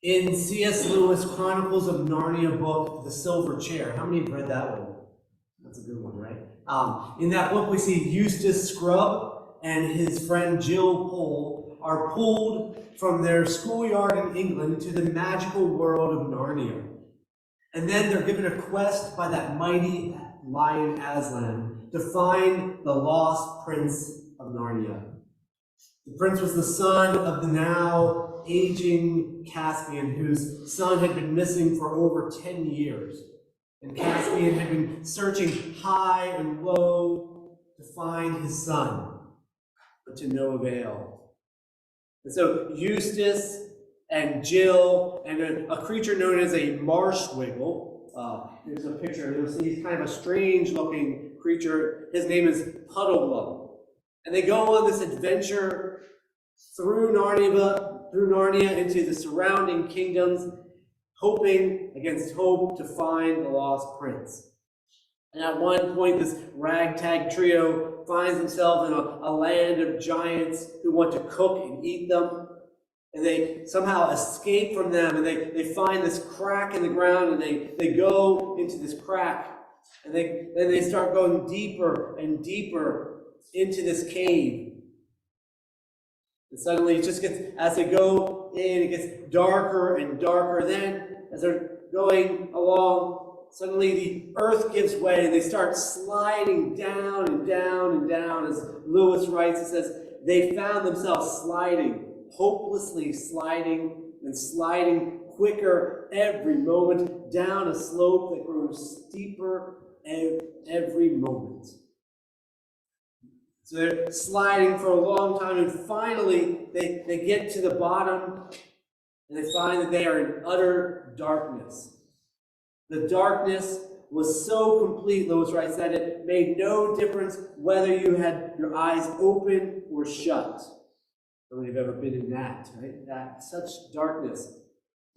In C.S. Lewis' Chronicles of Narnia book, The Silver Chair. How many have read that one? That's a good one, right? In that book, we see Eustace Scrubb and his friend Jill Pole are pulled from their schoolyard in England to the magical world of Narnia. And then they're given a quest by that mighty lion Aslan to find the lost prince of Narnia. The prince was the son of the now aging Caspian, whose son had been missing for over 10 years. And Caspian had been searching high and low to find his son, but to no avail. And so Eustace and Jill and a creature known as a marshwiggle, there's a picture, you'll see he's kind of a strange-looking creature. His name is Puddleglum. And they go on this adventure through Narnia into the surrounding kingdoms, hoping against hope to find the lost prince. And at one point, this ragtag trio finds themselves in a land of giants who want to cook and eat them. And they somehow escape from them, and they find this crack in the ground, and they go into this crack. And then they start going deeper and deeper into this cave. And suddenly it just gets, as they go in, it gets darker and darker. Then, as they're going along, suddenly the earth gives way, and they start sliding down and down and down. As Lewis writes, he says, they found themselves sliding, hopelessly sliding, and sliding quicker every moment down a slope that grows steeper every moment. So they're sliding for a long time, and finally they get to the bottom, and they find that they are in utter darkness. The darkness was so complete, Lewis writes, that it made no difference whether you had your eyes open or shut. I don't know if you've ever been in that, right? That such darkness.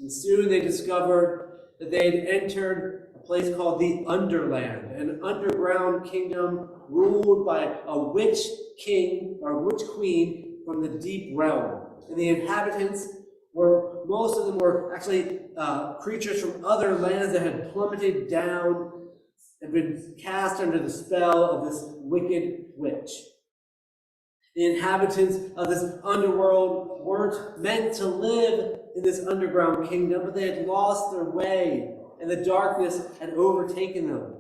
And soon they discovered that they had entered a place called the Underland, an underground kingdom ruled by a witch king or witch queen from the deep realm. And the inhabitants most of them were actually creatures from other lands that had plummeted down and been cast under the spell of this wicked witch. The inhabitants of this underworld weren't meant to live in this underground kingdom, but they had lost their way, and the darkness had overtaken them.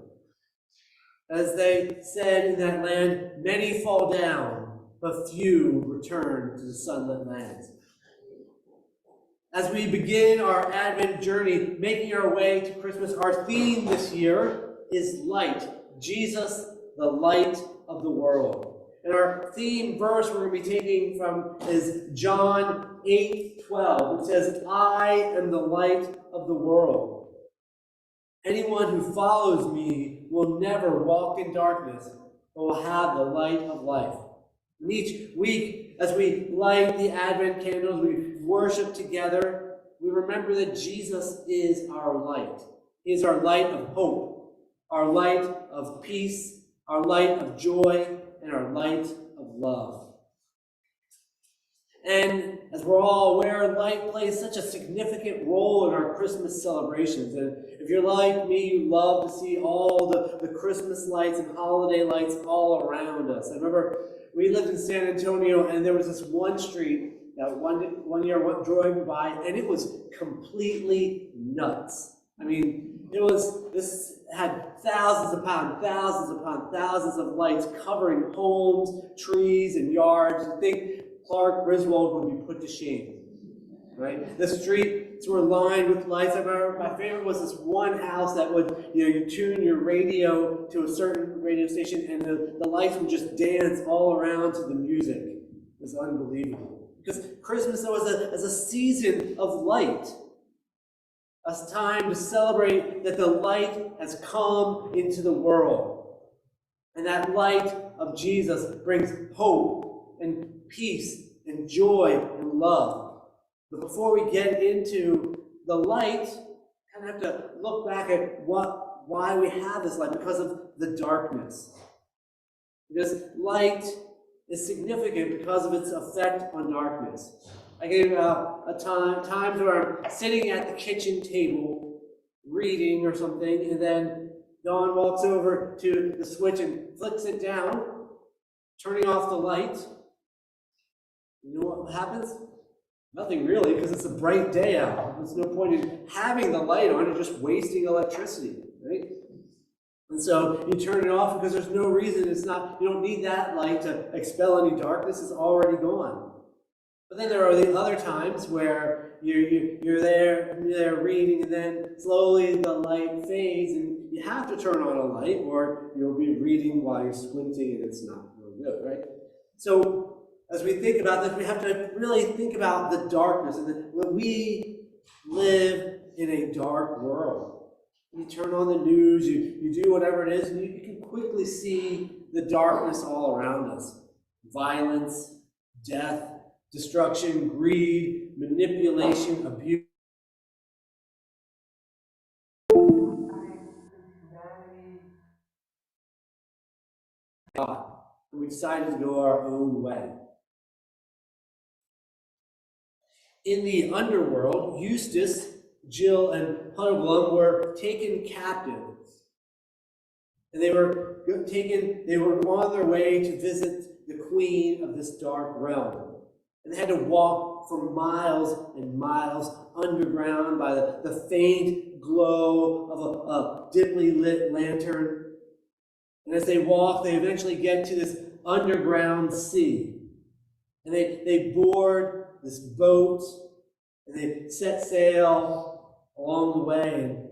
As they said in that land, many fall down, but few return to the sunlit lands. As we begin our Advent journey, making our way to Christmas, our theme this year is light. Jesus, the light of the world. And our theme verse we're going to be taking from is John 8:12, which says, I am the light of the world. Anyone who follows me will never walk in darkness, but will have the light of life. And each week, as we light the Advent candles, we worship together, we remember that Jesus is our light. He is our light of hope, our light of peace, our light of joy, and our light of love. And as we're all aware, light plays such a significant role in our Christmas celebrations. And if you're like me, you love to see all the Christmas lights and holiday lights all around us. I remember we lived in San Antonio, and there was this one street that one year I drove by, and it was completely nuts. I mean, this had thousands upon thousands of lights covering homes, trees, and yards. I think Clark Griswold would be put to shame, right? The streets were lined with lights. I remember my favorite was this one house that would, you tune your radio to a certain radio station, and the lights would just dance all around to the music. It was unbelievable. Because Christmas was a season of light. A time to celebrate that the light has come into the world. And that light of Jesus brings hope and peace and joy and love. But before we get into the light, we kind of have to look back at why we have this light, because of the darkness. Because light is significant because of its effect on darkness. I gave times where I'm sitting at the kitchen table reading or something, and then Dawn walks over to the switch and flicks it down, turning off the light. You know what happens? Nothing really, because it's a bright day out. There's no point in having the light on, you're just wasting electricity, right? And so you turn it off because there's no reason. You don't need that light to expel any darkness. It's already gone. But then there are the other times where you're there reading, and then slowly the light fades, and you have to turn on a light, or you'll be reading while you're squinting, and it's not real good, right? So as we think about this, we have to really think about the darkness, and when we live in a dark world. You turn on the news, you do whatever it is, and you can quickly see the darkness all around us. Violence, death, destruction, greed, manipulation, abuse. God. And we decided to go our own way. In the underworld, Eustace, Jill, and Puddleglum were taken captive. And they were on their way to visit the queen of this dark realm. And they had to walk for miles and miles underground by the faint glow of a dimly lit lantern. And as they walk, they eventually get to this underground sea. And they board this boat, and they set sail along the way. And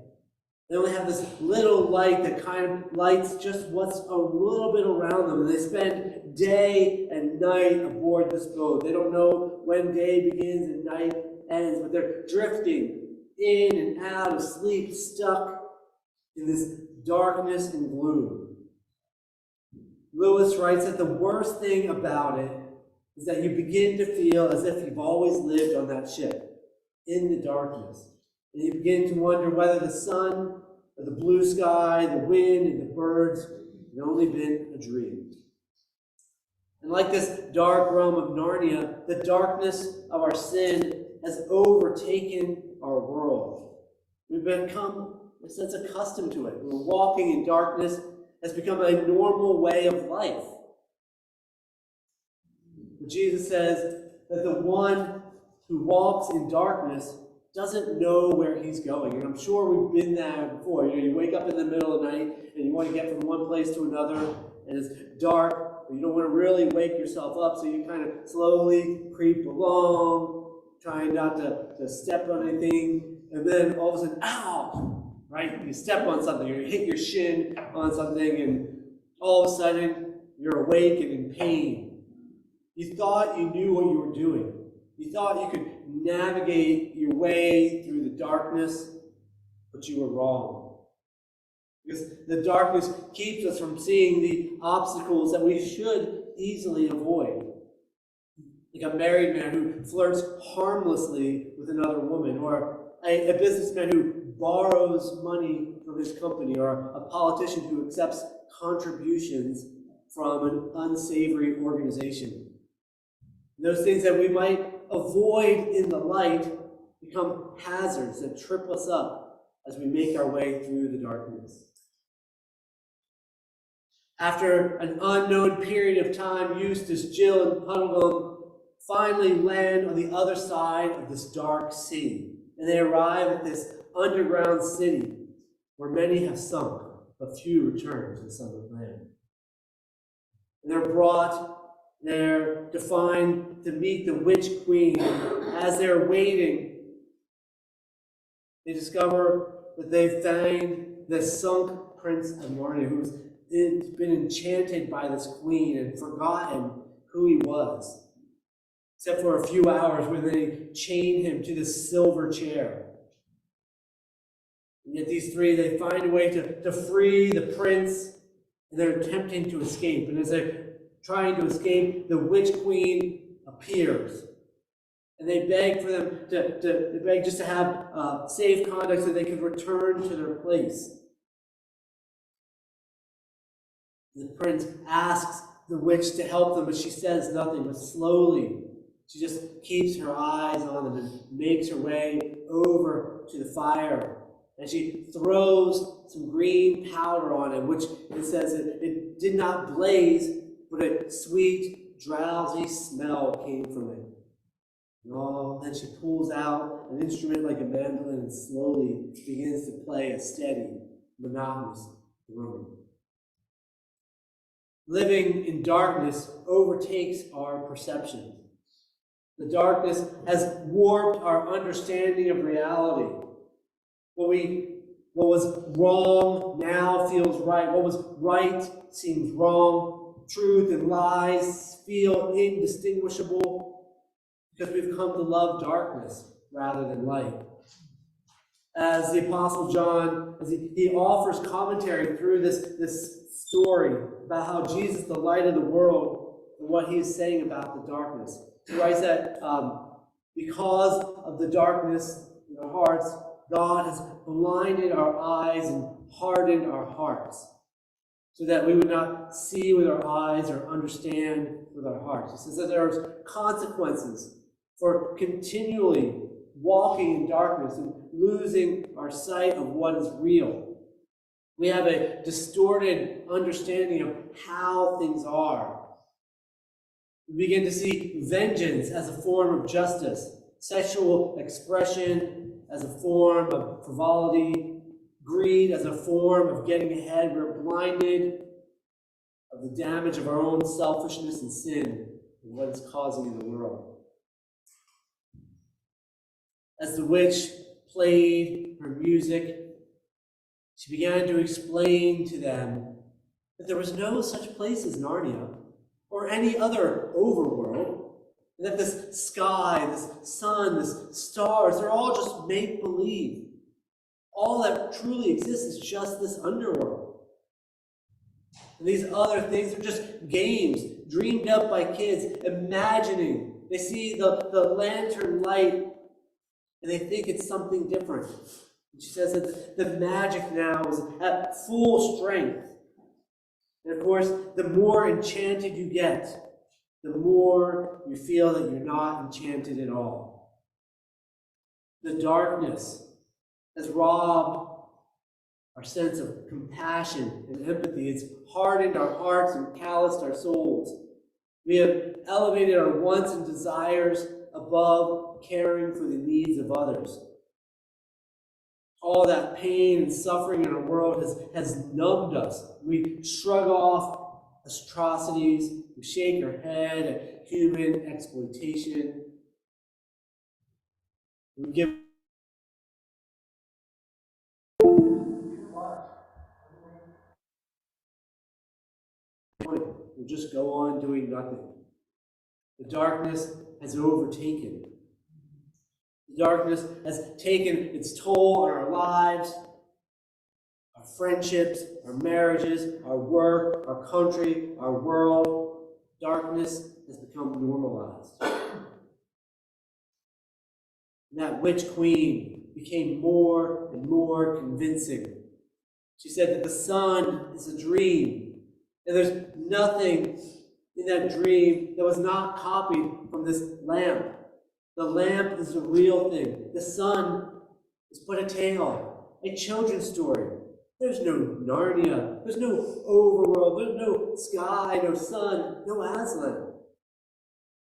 they only have this little light that kind of lights just what's a little bit around them. And they spend day and night aboard this boat. They don't know when day begins and night ends, but they're drifting in and out of sleep, stuck in this darkness and gloom. Lewis writes that the worst thing about it is that you begin to feel as if you've always lived on that ship, in the darkness. And you begin to wonder whether the sun, or the blue sky, the wind, and the birds have only been a dream. And like this dark realm of Narnia, the darkness of our sin has overtaken our world. We've become, in a sense, accustomed to it. We're walking in darkness has become a normal way of life. Jesus says that the one who walks in darkness doesn't know where he's going. And I'm sure we've been there before. You wake up in the middle of the night and you want to get from one place to another, and it's dark, but you don't want to really wake yourself up, so you kind of slowly creep along, trying not to step on anything, and then all of a sudden, ow! Right? You step on something, or you hit your shin on something, and all of a sudden, you're awake and in pain. You thought you knew what you were doing. You thought you could navigate your way through the darkness, but you were wrong. Because the darkness keeps us from seeing the obstacles that we should easily avoid. Like a married man who flirts harmlessly with another woman, or a businessman who borrows money from his company, or a politician who accepts contributions from an unsavory organization. Those things that we might avoid in the light become hazards that trip us up as we make our way through the darkness. After an unknown period of time, Eustace, Jill, and Puddleglum finally land on the other side of this dark sea. And they arrive at this underground city where many have sunk, but few return to the sunlit land. And they're brought there to meet the witch queen. As they're waiting, they discover that they've found the sunk Prince of Narnia, who's been enchanted by this queen and forgotten who he was, except for a few hours when they chain him to this silver chair. And yet these three, they find a way to free the prince, and they're attempting to escape. And as they're trying to escape, the witch queen appears. And they beg for them they beg just to have safe conduct so they can return to their place. The prince asks the witch to help them, but she says nothing. But slowly, She just keeps her eyes on them and makes her way over to the fire. And she throws some green powder on it, which it says it did not blaze, but a sweet, drowsy smell came from it. And then she pulls out an instrument like a mandolin and slowly begins to play a steady, monotonous drumming. Living in darkness overtakes our perception. The darkness has warped our understanding of reality. What was wrong now feels right. What was right seems wrong. Truth and lies feel indistinguishable because we've come to love darkness rather than light. As the Apostle John, as he offers commentary through this story about how Jesus, the light of the world, and what he is saying about the darkness. He writes that because of the darkness in our hearts, God has blinded our eyes and hardened our hearts so that we would not see with our eyes or understand with our hearts. He says that there are consequences for continually walking in darkness and losing our sight of what is real. We have a distorted understanding of how things are. We begin to see vengeance as a form of justice, sexual expression as a form of frivolity, greed as a form of getting ahead. We're blinded of the damage of our own selfishness and sin and what it's causing in the world. As the witch played her music, she began to explain to them that there was no such place as Narnia or any other overworld, and that this sky, this sun, this stars, they're all just make-believe. All that truly exists is just this underworld. And these other things are just games dreamed up by kids, imagining. They see the lantern light and they think it's something different. And she says that the magic now is at full strength. And of course, the more enchanted you get, the more you feel that you're not enchanted at all. The darkness has robbed our sense of compassion and empathy. It's hardened our hearts and calloused our souls. We have elevated our wants and desires above caring for the needs of others. All that pain and suffering in our world has numbed us. We shrug off atrocities. We shake our head at human exploitation. We give we just go on doing nothing. The darkness has overtaken. The darkness has taken its toll on our lives, our friendships, our marriages, our work, our country, our world. Darkness has become normalized. And that witch queen became more and more convincing. She said that the sun is a dream, and there's nothing in that dream that was not copied from this lamp. The lamp is the real thing. The sun is but a tale, a children's story. There's no Narnia. There's no overworld. There's no sky, no sun, no Aslan.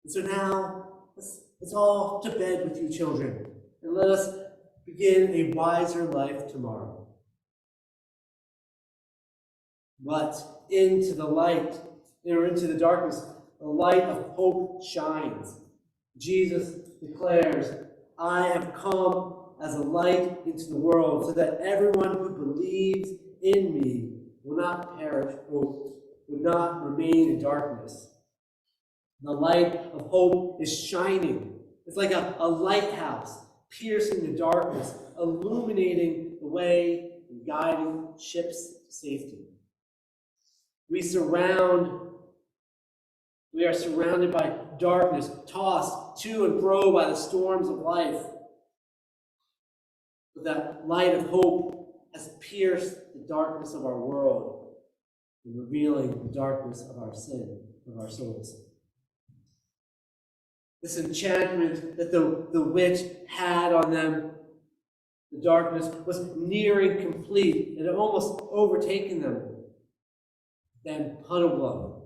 And so now, let's all to bed with you children, and let us begin a wiser life tomorrow. But into the light, or into the darkness, the light of hope shines. Jesus declares, I have come as a light into the world so that everyone who believes in me will not perish or would not remain in darkness. The light of hope is shining. It's like a lighthouse piercing the darkness, illuminating the way and guiding ships to safety. We are surrounded by darkness, tossed to and fro by the storms of life. But that light of hope has pierced the darkness of our world and revealing the darkness of our sin, of our souls. This enchantment that the witch had on them, the darkness, was nearing complete. It had almost overtaken them. Then Puddleglum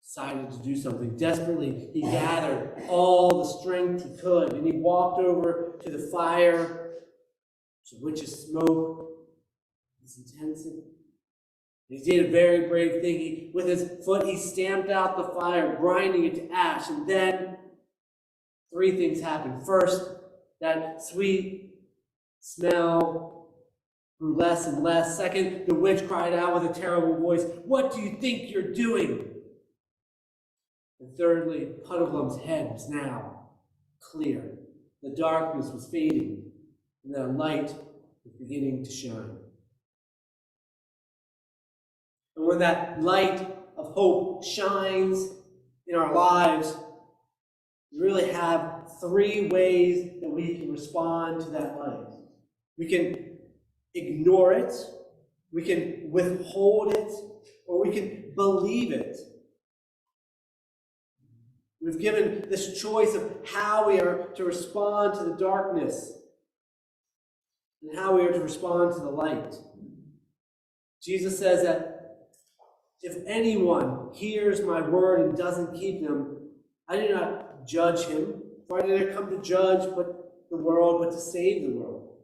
decided to do something. Desperately, he gathered all the strength he could, and he walked over to the fire, to the witch's smoke. It's intensive. He did a very brave thing. With his foot, he stamped out the fire, grinding it to ash. And then 3 things happened. First, that sweet smell grew less and less. Second, the witch cried out with a terrible voice, "What do you think you're doing?" And thirdly, Puddleglum's head was now clear. The darkness was fading, and the light was beginning to shine. And when that light of hope shines in our lives, we really have 3 ways that we can respond to that light. We can ignore it, we can withhold it, or we can believe it. We've given this choice of how we are to respond to the darkness and how we are to respond to the light. Jesus says that if anyone hears my word and doesn't keep them, I do not judge him, for I did not come to judge the world, but to save the world.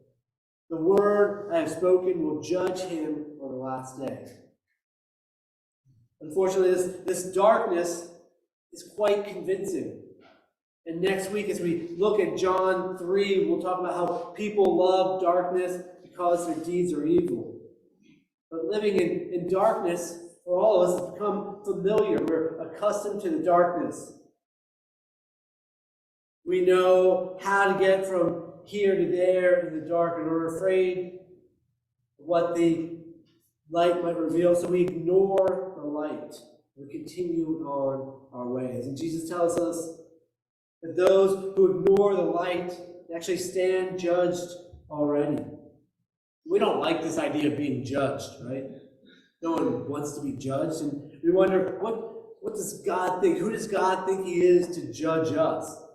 The word I have spoken will judge him on the last day. Unfortunately, this darkness is quite convincing. And next week, as we look at John 3, we'll talk about how people love darkness because their deeds are evil. But living in darkness, for all of us, has become familiar. We're accustomed to the darkness. We know how to get from here to there in the dark, and we're afraid of what the light might reveal, so we ignore the light. We continue on our ways. And Jesus tells us that those who ignore the light actually stand judged already. We don't like this idea of being judged, right? No one wants to be judged, and we wonder, what does God think? Who does God think he is to judge us?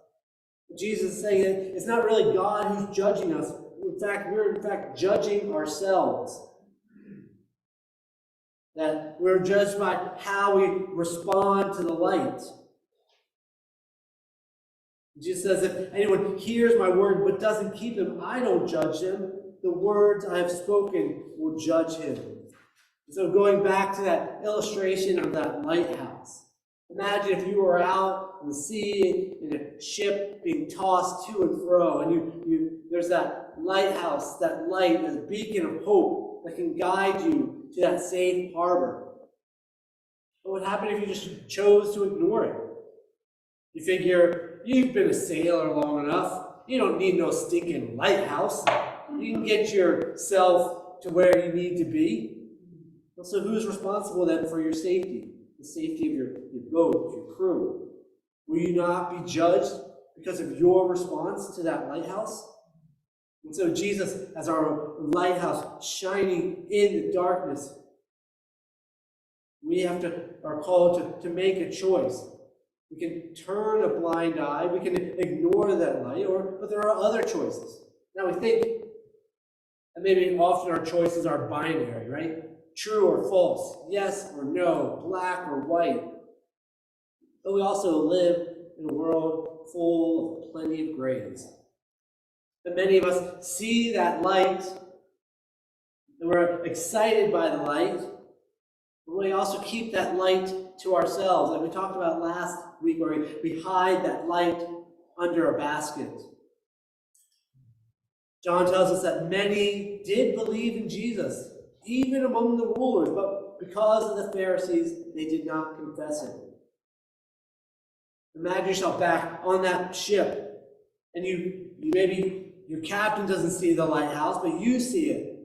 Jesus is saying that it's not really God who's judging us. We're judging ourselves. That we're judged by how we respond to the light. Jesus says, if anyone hears my word but doesn't keep them, I don't judge them. The words I have spoken will judge him. So going back to that illustration of that lighthouse. Imagine if you were out on the sea in a ship being tossed to and fro, and there's that lighthouse, that light, that beacon of hope that can guide you to that safe harbor. What would happen if you just chose to ignore it? You figure, you've been a sailor long enough. You don't need no stinking lighthouse. You can get yourself to where you need to be. So who's responsible then for your safety? The safety of your boat, your crew? Will you not be judged because of your response to that lighthouse? And so Jesus, as our lighthouse shining in the darkness, we are called to make a choice. We can turn a blind eye, we can ignore that light, but there are other choices. Now we think that maybe often our choices are binary, right? True or false, yes or no, black or white. But we also live in a world full of plenty of grays. And many of us see that light, and we're excited by the light, but we also keep that light to ourselves. Like we talked about last week, where we hide that light under a basket. John tells us that many did believe in Jesus, even among the rulers, but because of the Pharisees, they did not confess him. Imagine yourself back on that ship, and you maybe your captain doesn't see the lighthouse, but you see it.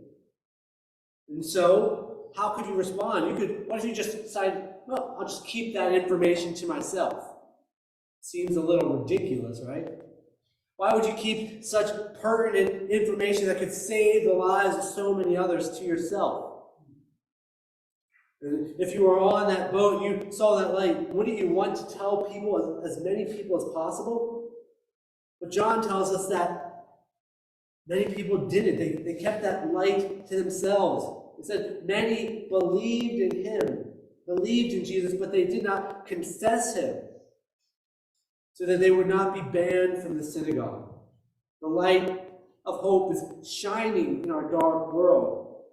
And so, how could you respond? What if you just decide, well, I'll just keep that information to myself? Seems a little ridiculous, right? Why would you keep such pertinent information that could save the lives of so many others to yourself? And if you were on that boat, you saw that light, wouldn't you want to tell people, as many people as possible? But John tells us that many people didn't. They kept that light to themselves. It said many believed in him, believed in Jesus, but they did not confess him, so that they would not be banned from the synagogue. The light of hope is shining in our dark world,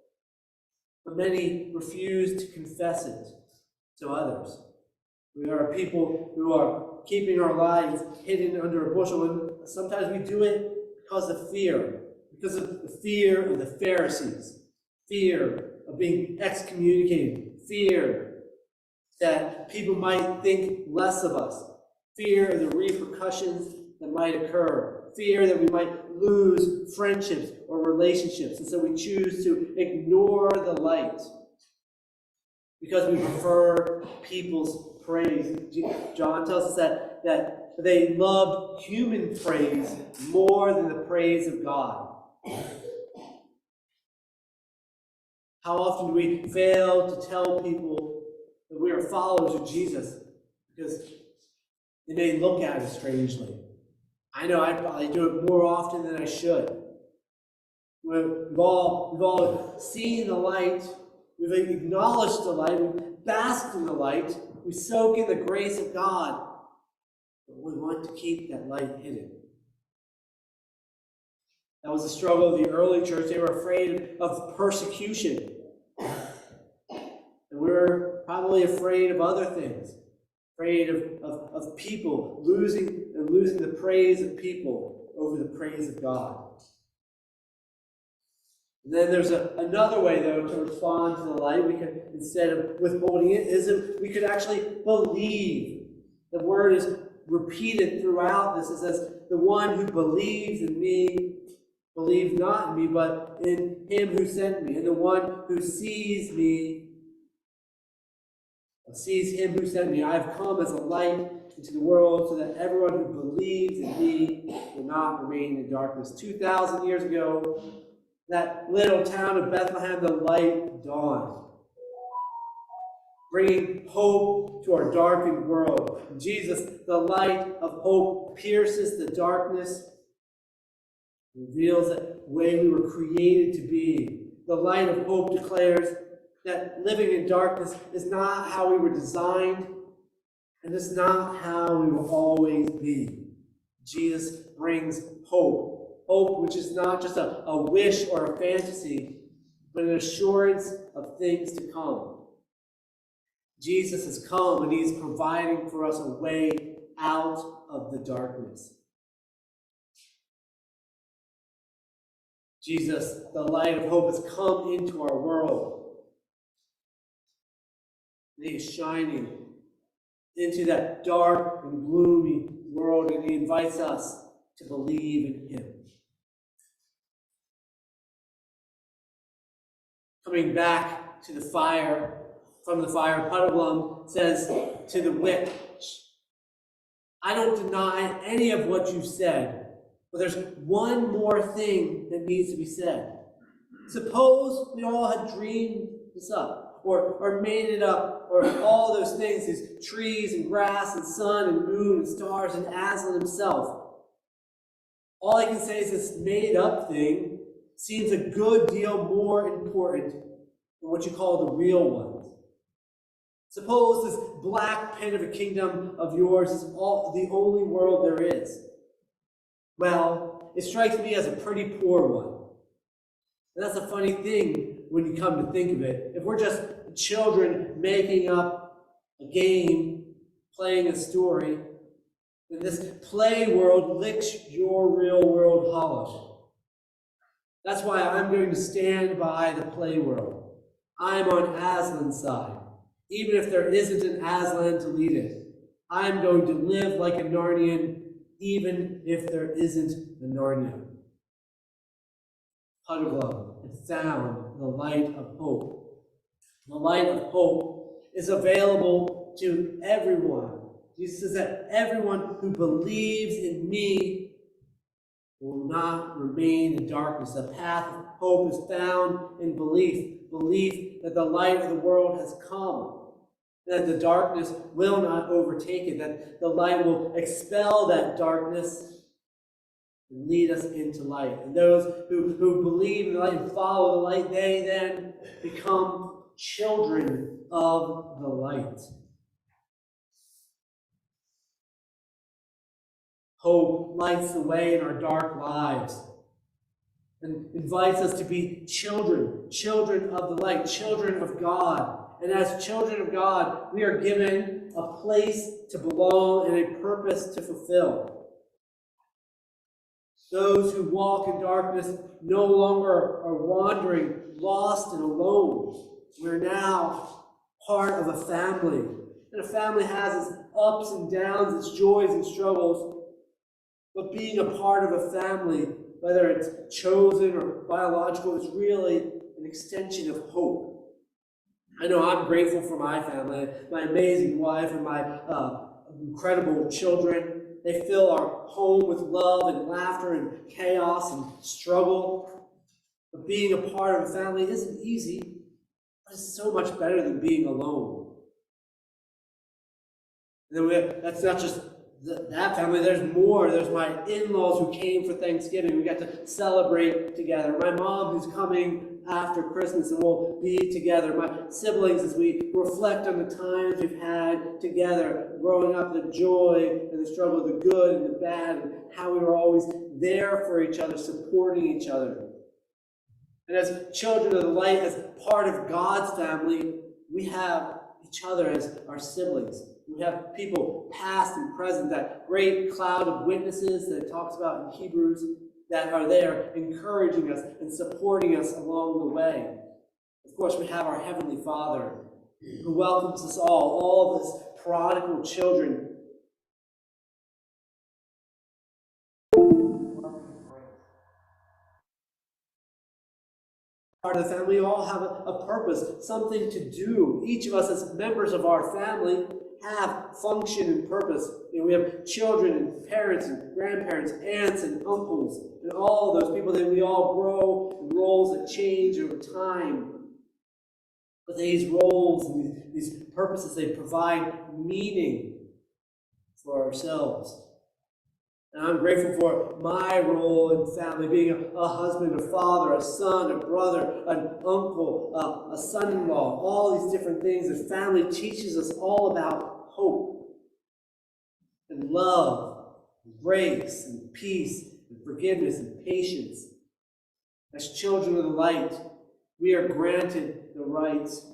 but many refuse to confess it to others. We are people who are keeping our lives hidden under a bushel, and sometimes we do it because of fear of the Pharisees, fear of being excommunicated, fear that people might think less of us, fear of the repercussions that might occur, fear that we might lose friendships or relationships, and so we choose to ignore the light because we prefer people's praise. John tells us that they loved human praise more than the praise of God. How often do we fail to tell people that we are followers of Jesus because they may look at us strangely? I know I probably do it more often than I should. We've all seen the light, we've acknowledged the light, we've basked in the light, we soak in the grace of God, but we want to keep that light hidden. That was the struggle of the early church. They were afraid of persecution. And we were probably afraid of other things, afraid of people losing the praise of people over the praise of God. And then there's another way, though, to respond to the light. We can, instead of withholding it, is that we could actually believe. The word is repeated throughout this. It says, the one who believes in me believes not in me, but in him who sent me. And the one who sees me sees him who sent me. I have come as a light into the world so that everyone who believes in me will not remain in darkness. 2,000 years ago, that little town of Bethlehem, the light dawned, bringing hope to our darkened world. Jesus, the light of hope, pierces the darkness, reveals the way we were created to be. The light of hope declares that living in darkness is not how we were designed, and it's not how we will always be. Jesus brings hope. Hope which is not just a wish or a fantasy, but an assurance of things to come. Jesus has come and he's providing for us a way out of the darkness. Jesus, the light of hope, has come into our world. And he is shining into that dark and gloomy world, and he invites us to believe in him. Coming back to the fire, from the fire, Puddleglum says to the witch, I don't deny any of what you've said, but there's one more thing that needs to be said. Suppose we all had dreamed this up, or made it up, or all those things, these trees and grass and sun and moon and stars and Aslan himself. All I can say is this made up thing seems a good deal more important than what you call the real ones. Suppose this black pen of a kingdom of yours is the only world there is. Well, it strikes me as a pretty poor one. And that's a funny thing when you come to think of it. If we're just children making up a game, playing a story, then this play world licks your real world hollow. That's why I'm going to stand by the play world. I'm on Aslan's side, even if there isn't an Aslan to lead it. I'm going to live like a Narnian, even if there isn't a Narnia. Puddleglum had found the light of hope. The light of hope is available to everyone. Jesus says that everyone who believes in me will not remain in darkness. The path of hope is found in belief that the light of the world has come, that the darkness will not overtake it, that the light will expel that darkness and lead us into light. And those who believe in the light and follow the light, they then become children of the light. Hope lights the way in our dark lives and invites us to be children of the light, children of God. And as children of God, we are given a place to belong and a purpose to fulfill. Those who walk in darkness no longer are wandering, lost and alone. We're now part of a family. And a family has its ups and downs, its joys and struggles. But being a part of a family, whether it's chosen or biological, is really an extension of hope. I know I'm grateful for my family, my amazing wife and my incredible children. They fill our home with love and laughter and chaos and struggle. But being a part of a family isn't easy, but it's so much better than being alone. And then that's not just that family, there's more. There's my in-laws who came for Thanksgiving. We got to celebrate together. My mom who's coming after Christmas and we'll be together. My siblings as we reflect on the times we've had together, growing up, the joy and the struggle, the good and the bad, and how we were always there for each other, supporting each other. And as children of the light, as part of God's family, we have each other as our siblings. We have people past and present, that great cloud of witnesses that it talks about in Hebrews, that are there encouraging us and supporting us along the way. Of course, we have our Heavenly Father who welcomes us all of His prodigal children. Part of the family, we all have a purpose, something to do. Each of us as members of our family have function and purpose. We have children and parents and grandparents, aunts and uncles, and all those people that we all grow in roles that change over time. But these roles and these purposes, they provide meaning for ourselves. And I'm grateful for my role in family, being a husband, a father, a son, a brother, an uncle, a son-in-law, all these different things. The family teaches us all about hope and love, and grace and peace and forgiveness and patience. As children of the light, we are granted the rights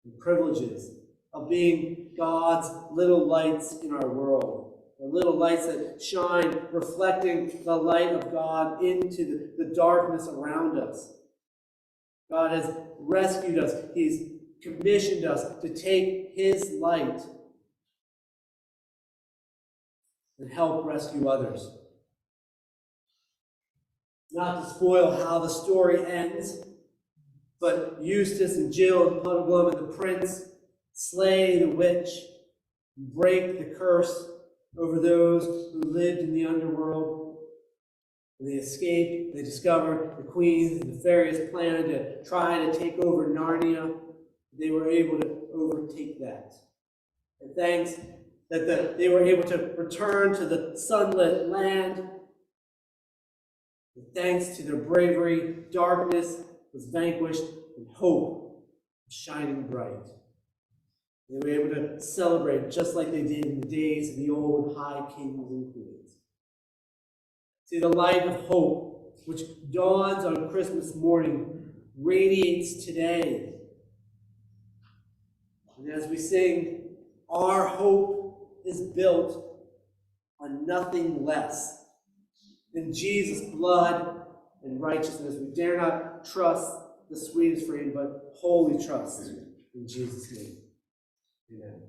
and privileges of being God's little lights in our world. The little lights that shine, reflecting the light of God into the darkness around us. God has rescued us. He's commissioned us to take His light and help rescue others. Not to spoil how the story ends, but Eustace and Jill and Puddleglum and the prince slay the witch, break the curse over those who lived in the underworld. And they escaped. They discovered the queen's nefarious plan to try to take over Narnia. They were able to overtake that. And thanks that they were able to return to the sunlit land. And thanks to their bravery, darkness was vanquished and hope was shining bright. They were able to celebrate just like they did in the days of the old high kings and queens. See, the light of hope, which dawns on Christmas morning, radiates today. And as we sing, our hope is built on nothing less than Jesus' blood and righteousness. We dare not trust the sweetest frame, but wholly trust in Jesus' name. Amen.